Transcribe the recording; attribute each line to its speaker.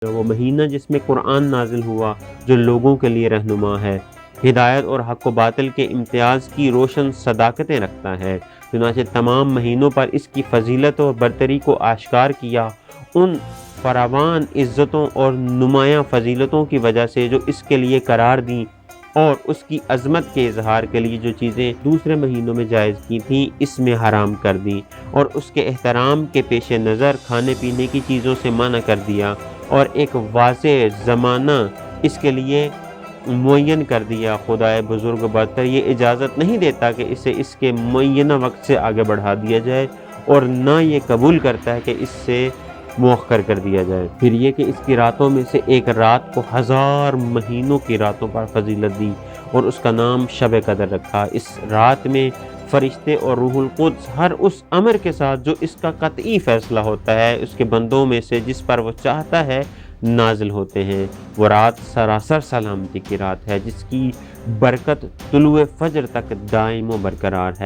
Speaker 1: وہ مہینہ جس میں قرآن نازل ہوا جو لوگوں کے لیے رہنما ہے، ہدایت اور حق و باطل کے امتیاز کی روشن صداقتیں رکھتا ہے۔ چنانچہ تمام مہینوں پر اس کی فضیلت اور برتری کو آشکار کیا، ان فراوان عزتوں اور نمایاں فضیلتوں کی وجہ سے جو اس کے لیے قرار دیں، اور اس کی عظمت کے اظہار کے لیے جو چیزیں دوسرے مہینوں میں جائز کی تھیں اس میں حرام کر دیں، اور اس کے احترام کے پیش نظر کھانے پینے کی چیزوں سے منع کر دیا، اور ایک واضح زمانہ اس کے لیے معین کر دیا۔ خدائے بزرگ برتر یہ اجازت نہیں دیتا کہ اسے اس کے معینہ وقت سے آگے بڑھا دیا جائے، اور نہ یہ قبول کرتا ہے کہ اس سے مؤخر کر دیا جائے۔ پھر یہ کہ اس کی راتوں میں سے ایک رات کو 1000 مہینوں کی راتوں پر فضیلت دی، اور اس کا نام شب قدر رکھا۔ اس رات میں فرشتے اور روح القدس ہر اس امر کے ساتھ جو اس کا قطعی فیصلہ ہوتا ہے اس کے بندوں میں سے جس پر وہ چاہتا ہے نازل ہوتے ہیں۔ وہ رات سراسر سلامتی کی رات ہے جس کی برکت طلوع فجر تک دائم و برقرار ہے۔